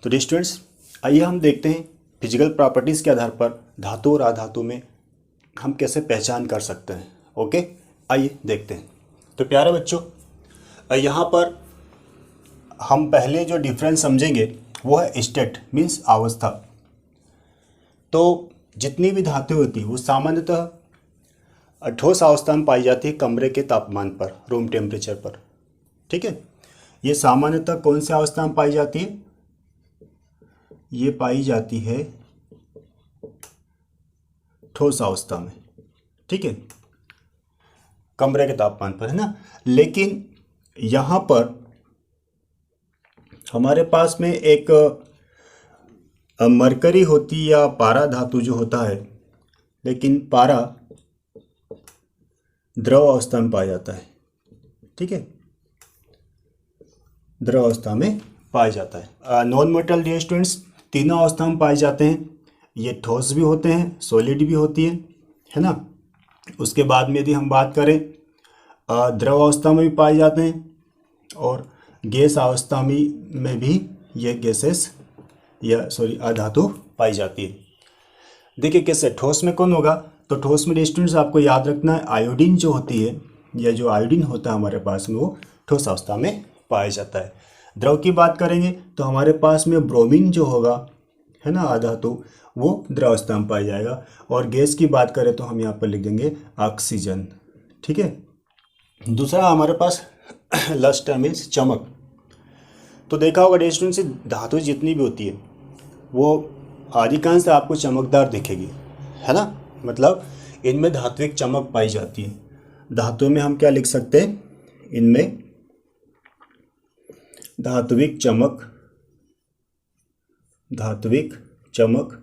तो dear students, आइए हम देखते हैं फिजिकल प्रॉपर्टीज़ के आधार पर धातु और अधातु में हम कैसे पहचान कर सकते हैं। ओके, आइए देखते हैं। तो प्यारे बच्चों, यहाँ पर हम पहले जो डिफरेंस समझेंगे वो है स्टेट मीन्स अवस्था। तो जितनी भी धातु होती है वो सामान्यतः ठोस अवस्था में पाई जाती है कमरे के तापमान पर, रूम टेम्परेचर पर। ठीक है, ये सामान्यतः कौन सी अवस्था में पाई जाती है? ये पाई जाती है ठोस अवस्था में। ठीक है, कमरे के तापमान पर, है ना। लेकिन यहाँ पर हमारे पास में एक मरकरी होती या पारा धातु जो होता है, लेकिन पारा द्रव अवस्था में पाया जाता है। ठीक है, द्रव अवस्था में पाया जाता है। नॉन मेटल डियर स्टूडेंट्स तीनों अवस्था में पाए जाते हैं। ये ठोस भी होते हैं, सॉलिड भी होती है ना। उसके बाद में यदि हम बात करें द्रव अवस्था में भी पाए जाते हैं और गैस अवस्था में भी ये गैसेस या अधातु पाई जाती है। देखिए कैसे, ठोस में कौन होगा? तो ठोस में स्टूडेंट्स आपको याद रखना है आयोडीन जो होती है, या जो आयोडीन होता है हमारे पास में, वो ठोस अवस्था में पाया जाता है। द्रव की बात करेंगे तो हमारे पास में ब्रोमीन जो होगा, है ना, अधातु, वो द्रव अवस्था में पाया जाएगा। और गैस की बात करें तो हम यहाँ पर लिख देंगे ऑक्सीजन। ठीक है, दूसरा हमारे पास लस्टर मीन्स चमक। तो देखा होगा स्टूडेंट से धातु जितनी भी होती है वो अधिकांश आपको चमकदार दिखेगी, है ना। मतलब इनमें धात्विक चमक पाई जाती है। धातु में हम क्या लिख सकते हैं? इनमें धात्विक चमक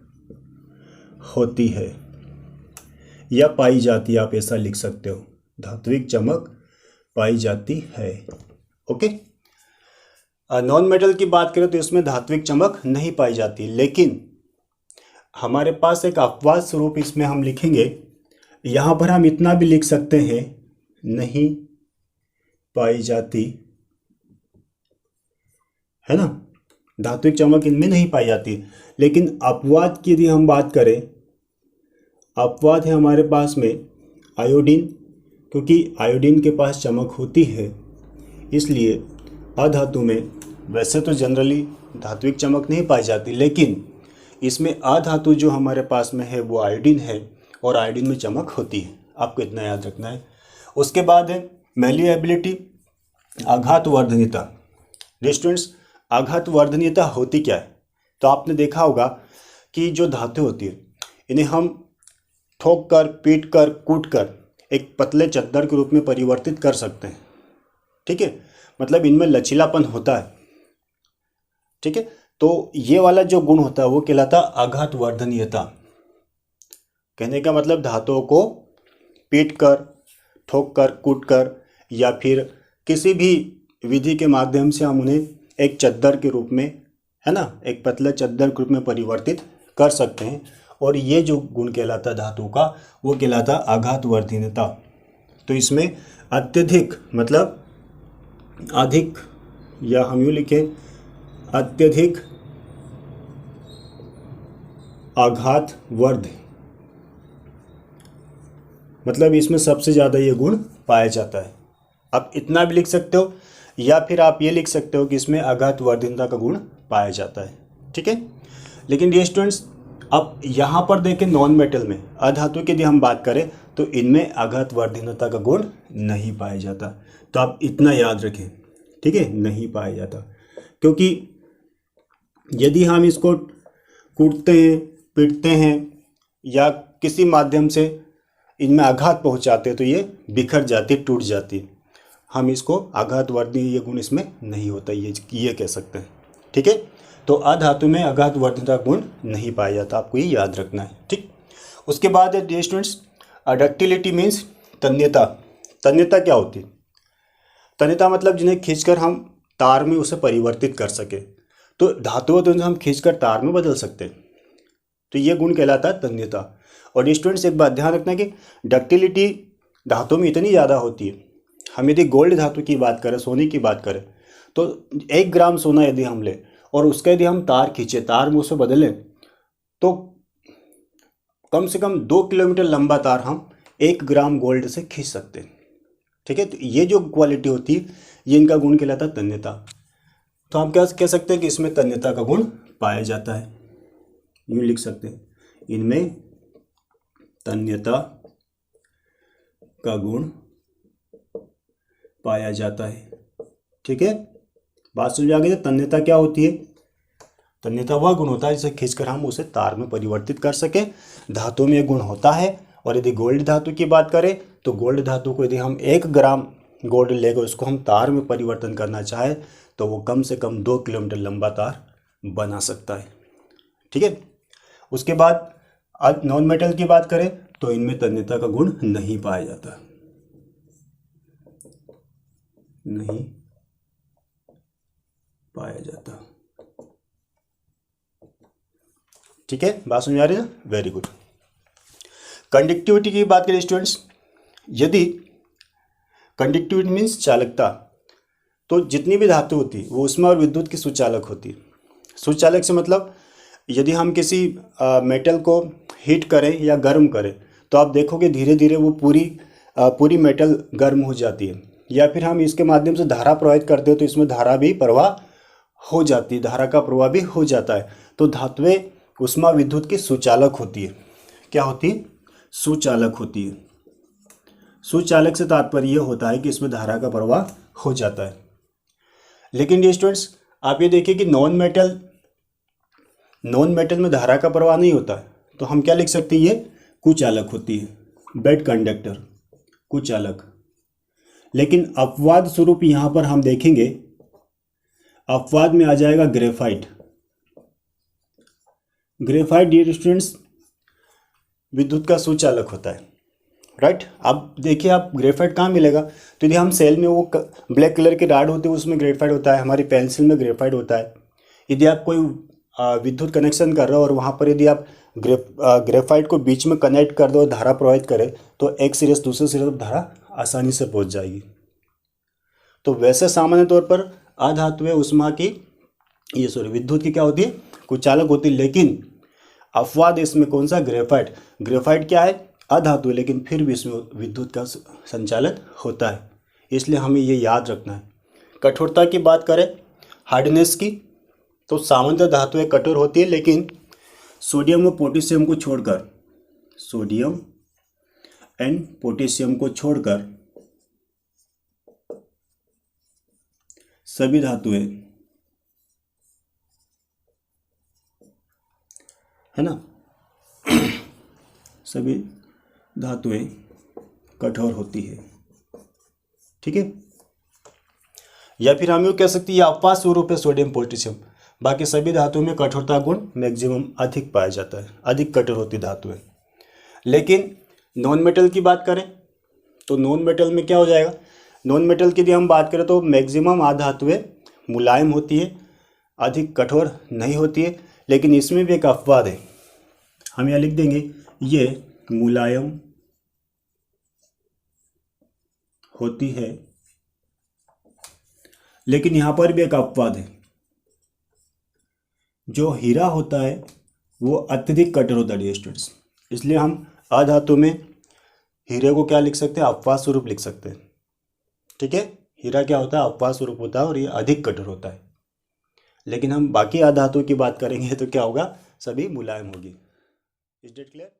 होती है या पाई जाती है, आप ऐसा लिख सकते हो। धात्विक चमक पाई जाती है। ओके, नॉन मेटल की बात करें तो इसमें धात्विक चमक नहीं पाई जाती, लेकिन हमारे पास एक अपवाद स्वरूप इसमें हम लिखेंगे। यहाँ पर हम इतना भी लिख सकते हैं, नहीं पाई जाती, है ना। धात्विक चमक इनमें नहीं पाई जाती। लेकिन अपवाद की यदि हम बात करें, अपवाद है हमारे पास में आयोडीन, क्योंकि आयोडीन के पास चमक होती है, इसलिए अधातु में वैसे तो जनरली धात्विक चमक नहीं पाई जाती, लेकिन इसमें अधातु जो हमारे पास में है वो आयोडीन है और आयोडीन में चमक होती है। आपको इतना याद रखना है। उसके बाद है मैलिएबिलिटी, आघात वर्धनीयता। स्टूडेंट्स, आघात वर्धनीयता होती क्या है? तो आपने देखा होगा कि जो धातु होती है इन्हें हम ठोक कर, पीट कर, कूट कर एक पतले चद्दर के रूप में परिवर्तित कर सकते हैं। ठीक है, मतलब इनमें लचीलापन होता है। ठीक है, तो ये वाला जो गुण होता है वो कहलाता आघात वर्धनीयता। कहने का मतलब धातुओं को पीट कर, ठोक कर, कूट कर या फिर किसी भी विधि के माध्यम से हम उन्हें एक चद्दर के रूप में, है ना, एक पतले चद्दर के रूप में परिवर्तित कर सकते हैं। और ये जो गुण कहलाता धातु का वो कहलाता आघात वर्धनीयता। तो इसमें अत्यधिक मतलब अधिक, या हम यूँ लिखें अत्यधिक आघात वर्ध, मतलब इसमें सबसे ज़्यादा ये गुण पाया जाता है। आप इतना भी लिख सकते हो, या फिर आप ये लिख सकते हो कि इसमें आघात वर्धनीयता का गुण पाया जाता है। ठीक है, लेकिन डियर स्टूडेंट्स अब यहाँ पर देखें नॉन मेटल में अधातु की यदि हम बात करें तो इनमें आघात वर्धनीयता का गुण नहीं पाया जाता। तो आप इतना याद रखें, ठीक है, नहीं पाया जाता। क्योंकि यदि हम इसको कूटते हैं, पीटते हैं या किसी माध्यम से इनमें आघात पहुंचाते हैं तो ये बिखर जाती, टूट जाती। हम इसको आघात वर्धनीय ये गुण इसमें नहीं होता, ये कह सकते हैं। ठीक है, तो अधातु में आघात वर्धनीयता गुण नहीं पाया जाता, आपको ये याद रखना है। ठीक, उसके बाद है डियर स्टूडेंट्स डक्टिलिटी मीन्स तन्यता। तन्यता क्या होती है? तन्यता मतलब जिन्हें खींचकर हम तार में उसे परिवर्तित कर सके। तो धातुओं तो हम खींचकर तार में बदल सकते हैं, तो ये गुण कहलाता है तन्यता। और स्टूडेंट्स एक बात ध्यान रखना कि डक्टिलिटी धातु में इतनी ज़्यादा होती है। हम यदि गोल्ड धातु की बात करें, सोने की बात करें, तो 1 ग्राम सोना यदि हम लें और उसका यदि हम तार खींचे, तार में उसे बदलें, तो कम से कम 2 किलोमीटर लंबा तार हम 1 ग्राम गोल्ड से खींच सकते हैं। ठीक है, तो ये जो क्वालिटी होती है ये इनका गुण कहलाता है तन्यता। तो हम क्या कह सकते हैं कि इसमें तन्यता का गुण पाया जाता है, यूँ लिख सकते हैं, इनमें तन्यता का गुण पाया जाता है। ठीक है, बात समझ आ गई। तन्यता क्या होती है? तन्यता वह गुण होता है जिसे खींचकर हम उसे तार में परिवर्तित कर सके। धातु में यह गुण होता है। और यदि गोल्ड धातु की बात करें तो गोल्ड धातु को यदि हम 1 ग्राम गोल्ड लेकर उसको हम तार में परिवर्तन करना चाहे तो वो कम से कम 2 किलोमीटर लंबा तार बना सकता है। ठीक है, उसके बाद आज नॉन मेटल की बात करें तो इनमें तन्यता का गुण नहीं पाया जाता, नहीं पाया जाता। ठीक है, बात समझ आ रही है? Very good. कंडक्टिविटी की बात करें स्टूडेंट्स, यदि कंडक्टिविटी मीन्स चालकता, तो जितनी भी धातु होती है वो ऊष्मा और विद्युत की सुचालक होती है। सुचालक से मतलब यदि हम किसी मेटल को हीट करें या गर्म करें तो आप देखोगे धीरे धीरे वो पूरी मेटल गर्म हो जाती है। या फिर हम इसके माध्यम से धारा प्रवाहित करते हो तो इसमें धारा भी प्रवाह हो जाती है, धारा का प्रवाह भी हो जाता है। तो धातुएं ऊष्मा विद्युत की सुचालक होती है। क्या होती है? सुचालक होती है। सुचालक से तात्पर्य यह होता है कि इसमें धारा का प्रवाह हो जाता है। लेकिन ये स्टूडेंट्स आप ये देखिए कि नॉन मेटल में धारा का प्रवाह नहीं होता है, तो हम क्या लिख सकते हैं? ये कुचालक होती है, बेड कंडक्टर, कुचालक। लेकिन अपवाद स्वरूप यहां पर हम देखेंगे, अपवाद में आ जाएगा ग्रेफाइट। ग्रेफाइट डियर स्टूडेंट्स विद्युत का सुचालक होता है, राइट। अब देखिए आप ग्रेफाइट कहाँ मिलेगा? तो यदि हम सेल में वो ब्लैक कलर के राड होते हैं उसमें ग्रेफाइट होता है, हमारी पेंसिल में ग्रेफाइट होता है। यदि आप कोई विद्युत कनेक्शन कर रहे हो और वहाँ पर यदि आप ग्रेफाइट को बीच में कनेक्ट कर दो और धारा प्रवाहित करें तो एक सिरे से दूसरे सिरे तक धारा आसानी से पहुँच जाएगी। तो वैसे सामान्य तौर पर अधातुएं ऊष्मा की विद्युत की क्या होती है? कुचालक होती है। लेकिन अपवाद इसमें कौन सा? ग्रेफाइट। ग्रेफाइट क्या है? अधातु है, लेकिन फिर भी इसमें विद्युत का संचालन होता है, इसलिए हमें ये याद रखना है। कठोरता की बात करें, हार्डनेस की, तो सामान्यतः धातुएं कठोर होती है, लेकिन सोडियम व पोटेशियम को छोड़कर, सोडियम एंड पोटेशियम को छोड़कर सभी धातुएं, है ना, सभी धातुएं कठोर होती है। ठीक है, या फिर हम यूँ कह सकते हैं अपवाद स्वरूप है सोडियम पोटेशियम। बाकी सभी धातुओं में कठोरता गुण मैक्सिमम अधिक पाया जाता है, अधिक कठोर होती धातुएं। लेकिन नॉन मेटल की बात करें तो नॉन मेटल में क्या हो जाएगा? नॉन मेटल की यदि हम बात करें तो मैक्सिमम आधातुएं मुलायम होती है, अधिक कठोर नहीं होती है। लेकिन इसमें भी एक अपवाद है, हम यहाँ लिख देंगे ये मुलायम होती है, लेकिन यहाँ पर भी एक अपवाद है। जो हीरा होता है वो अत्यधिक कठोर होता है स्टूडेंट्स, इसलिए हम अधातु में हीरे को क्या लिख सकते हैं? अपवाद स्वरूप लिख सकते हैं। ठीक है, हीरा क्या होता है? अपवाद स्वरूप होता है और ये अधिक कठोर होता है। लेकिन हम बाकी अधातु की बात करेंगे तो क्या होगा? सभी मुलायम होगी। Is it clear?